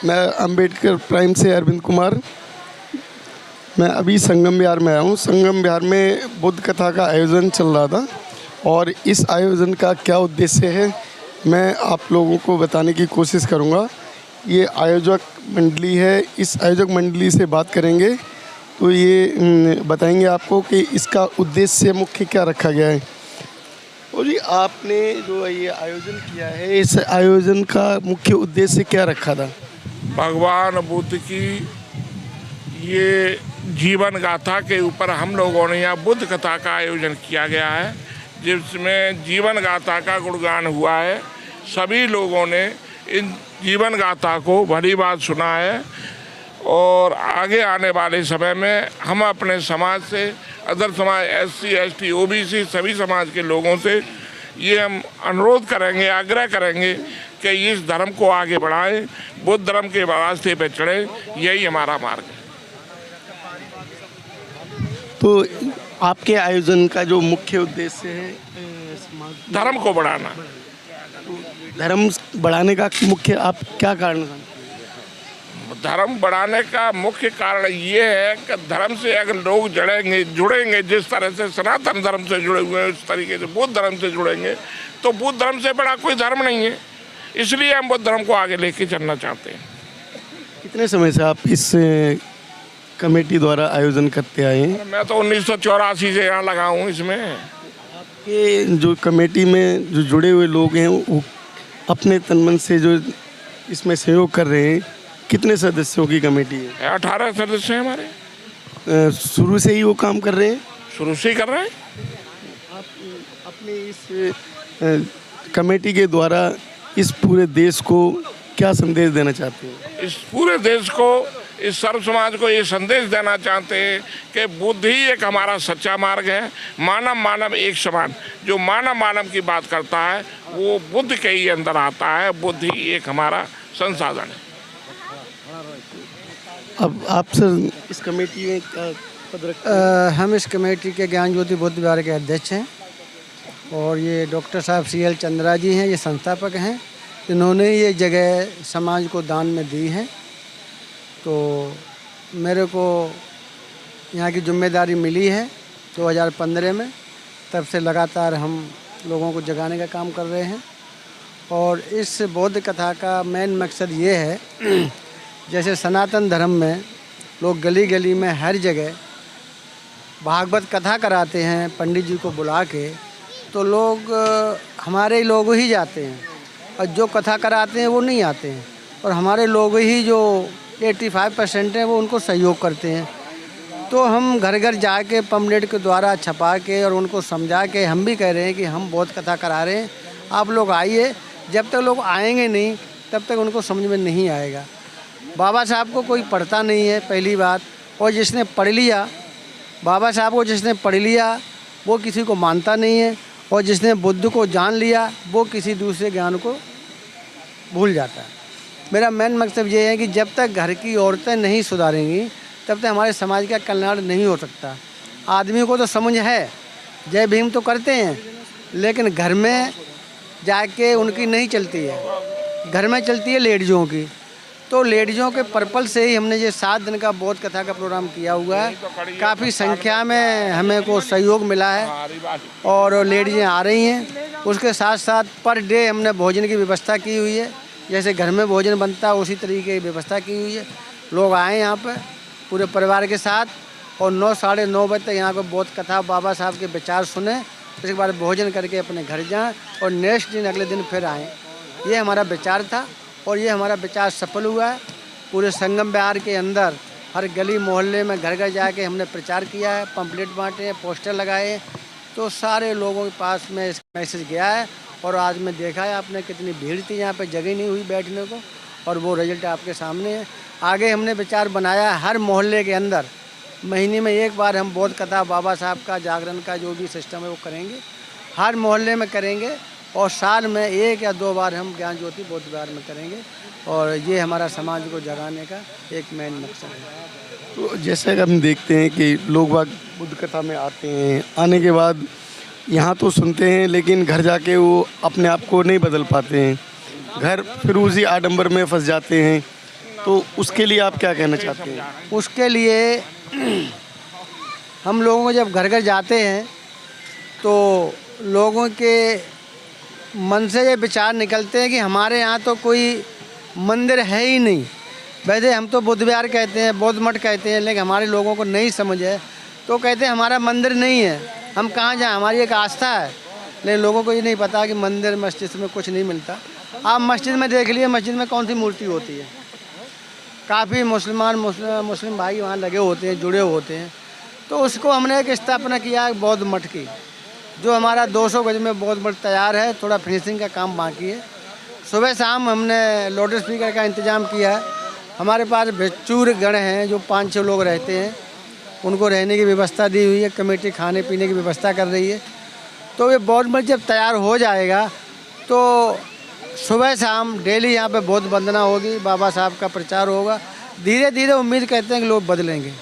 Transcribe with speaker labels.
Speaker 1: मैं अंबेडकर प्राइम से अरविंद कुमार। मैं अभी संगम विहार में आया हूँ। संगम विहार में बुद्ध कथा का आयोजन चल रहा था और इस आयोजन का क्या उद्देश्य है मैं आप लोगों को बताने की कोशिश करूँगा। ये आयोजक मंडली है, इस आयोजक मंडली से बात करेंगे तो ये बताएंगे आपको कि इसका उद्देश्य मुख्य क्या रखा गया है। और जी आपने जो ये आयोजन किया है, इस आयोजन का मुख्य उद्देश्य क्या रखा था?
Speaker 2: भगवान बुद्ध की ये जीवन गाथा के ऊपर हम लोगों ने यहाँ बुद्ध कथा का आयोजन किया गया है, जिसमें जीवन गाथा का गुणगान हुआ है। सभी लोगों ने इन जीवन गाथा को भली बात सुना है और आगे आने वाले समय में हम अपने समाज से, अदर समाज, SC ST OBC सभी समाज के लोगों से ये हम अनुरोध करेंगे, आग्रह करेंगे कि इस धर्म को आगे बढ़ाएं, बुद्ध धर्म के रास्ते पे चढ़े, यही हमारा मार्ग है।
Speaker 1: तो आपके आयोजन का जो मुख्य उद्देश्य है
Speaker 2: धर्म को बढ़ाना।
Speaker 1: धर्म बढ़ाने का मुख्य आप क्या कारण है?
Speaker 2: धर्म बढ़ाने का मुख्य कारण ये है कि धर्म से अगर लोग जुड़ेंगे जिस तरह से सनातन धर्म से जुड़े हुए हैं, उस तरीके से बुद्ध धर्म से जुड़ेंगे तो बुद्ध धर्म से बड़ा कोई धर्म नहीं है। इसलिए हम बुद्ध धर्म को आगे लेके चलना चाहते हैं।
Speaker 1: कितने समय से आप इस कमेटी द्वारा आयोजन करते आए हैं?
Speaker 2: मैं तो 1984 से यहाँ लगा हूँ इसमें।
Speaker 1: आपके जो कमेटी में जो जुड़े हुए लोग हैं वो अपने तन मन से जो इसमें सहयोग कर रहे हैं, कितने सदस्यों की कमेटी है?
Speaker 2: 18 सदस्य हैं हमारे।
Speaker 1: शुरू से ही वो काम कर रहे हैं?
Speaker 2: शुरू से ही कर रहे हैं।
Speaker 1: आप अपने इस कमेटी के द्वारा इस पूरे देश को क्या संदेश देना चाहते हैं?
Speaker 2: इस पूरे देश को, इस सर्व समाज को ये संदेश देना चाहते हैं कि बुद्ध ही एक हमारा सच्चा मार्ग है। मानव मानव एक समान, जो मानव मानव की बात करता है वो बुद्ध के ही अंदर आता है। बुद्ध ही एक हमारा संसाधन है।
Speaker 1: अब आप सर इस कमेटी में क्या पद रखते हैं?
Speaker 3: हम इस कमेटी के ज्ञान ज्योति बुद्ध विहार के अध्यक्ष हैं और ये डॉक्टर साहब CL चंद्रा जी हैं, ये संस्थापक हैं। इन्होंने ये जगह समाज को दान में दी है, तो मेरे को यहाँ की जिम्मेदारी मिली है 2015 में। तब से लगातार हम लोगों को जगाने का काम कर रहे हैं और इस बौद्ध कथा का मेन मकसद ये है जैसे सनातन धर्म में लोग गली गली में हर जगह भागवत कथा कराते हैं पंडित जी को बुला के, तो लोग हमारे लोग ही जाते हैं और जो कथा कराते हैं वो नहीं आते हैं, और हमारे लोग ही जो 85% हैं वो उनको सहयोग करते हैं। तो हम घर घर जाके पम्पलेट के द्वारा छपा के और उनको समझा के हम भी कह रहे हैं कि हम बौद्ध कथा करा रहे हैं, आप लोग आइए। जब तक लोग आएंगे नहीं तब तक उनको समझ में नहीं आएगा। बाबा साहब को कोई पढ़ता नहीं है पहली बात, और जिसने पढ़ लिया, बाबा साहब को जिसने पढ़ लिया वो किसी को मानता नहीं है, और जिसने बुद्ध को जान लिया वो किसी दूसरे ज्ञान को भूल जाता है। मेरा मेन मकसद ये है कि जब तक घर की औरतें नहीं सुधारेंगी तब तक हमारे समाज का कल्याण नहीं हो सकता। आदमी को तो समझ है, जय भीम तो करते हैं, लेकिन घर में जाके उनकी नहीं चलती है। घर में चलती है लेडीज़ों की। तो लेडीज़ों के पर्पल से ही हमने ये 7 दिन का बौद्ध कथा का प्रोग्राम किया हुआ है। काफ़ी संख्या में हमें को सहयोग मिला है और लेडीज़ें आ रही हैं। उसके साथ साथ पर डे हमने भोजन की व्यवस्था की हुई है। जैसे घर में भोजन बनता है उसी तरीके की व्यवस्था की हुई है। लोग आएँ यहाँ पर पूरे परिवार के साथ और 9 साढ़े 9 बजे तक यहाँ पर बौद्ध कथा बाबा साहब के विचार सुने, उसके बाद भोजन करके अपने घर जाएँ और नेक्स्ट दिन अगले दिन फिर आएँ। ये हमारा विचार था और ये हमारा विचार सफल हुआ है। पूरे संगम विहार के अंदर हर गली मोहल्ले में घर घर जाके हमने प्रचार किया है, पम्पलेट बांटे हैं, पोस्टर लगाए हैं, तो सारे लोगों के पास में इस मैसेज गया है। और आज मैं देखा है आपने कितनी भीड़ थी, यहाँ पे जगह नहीं हुई बैठने को, और वो रिजल्ट आपके सामने है। आगे हमने विचार बनाया हर मोहल्ले के अंदर महीने में एक बार हम बौद्ध कथा बाबा साहब का जागरण का जो भी सिस्टम है वो करेंगे, हर मोहल्ले में करेंगे, और साल में 1 या 2 बार हम ज्ञान ज्योति बौद्ध विहार में करेंगे। और ये हमारा समाज को जगाने का एक मेन मकसद है।
Speaker 1: तो जैसा कि हम देखते हैं कि लोग बाग बुद्ध कथा में आते हैं, आने के बाद यहाँ तो सुनते हैं लेकिन घर जाके वो अपने आप को नहीं बदल पाते हैं, घर फिर उसी आडंबर में फंस जाते हैं। तो उसके लिए आप क्या कहना चाहते हैं?
Speaker 3: उसके लिए हम लोगों को जब घर घर जाते हैं तो लोगों के मन से ये विचार निकलते हैं कि हमारे यहाँ तो कोई मंदिर है ही नहीं। वैसे हम तो बुद्ध विहार कहते हैं, बौद्ध मठ कहते हैं, लेकिन हमारे लोगों को नहीं समझ है तो कहते हैं हमारा मंदिर नहीं है, हम कहाँ जाएं, हमारी एक आस्था है। लेकिन लोगों को ये नहीं पता कि मंदिर मस्जिद में कुछ नहीं मिलता। आप मस्जिद में देख लिए, मस्जिद में कौन सी मूर्ति होती है? काफ़ी मुस्लिम भाई वहाँ लगे होते हैं, जुड़े होते हैं। तो उसको हमने एक स्थापना किया है बौद्ध मठ की, जो हमारा 200 गज में बौद्ध मठ तैयार है, थोड़ा फिनिशिंग का काम बाकी है। सुबह शाम हमने लाउड स्पीकर का इंतज़ाम किया है। हमारे पास भिक्षुक गण हैं जो 5-6 लोग रहते हैं, उनको रहने की व्यवस्था दी हुई है, कमेटी खाने पीने की व्यवस्था कर रही है। तो ये बौद्ध मठ जब तैयार हो जाएगा तो सुबह शाम डेली यहाँ पे बौद्ध वंदना होगी, बाबा साहब का प्रचार होगा। धीरे धीरे उम्मीद करते हैं कि लोग बदलेंगे।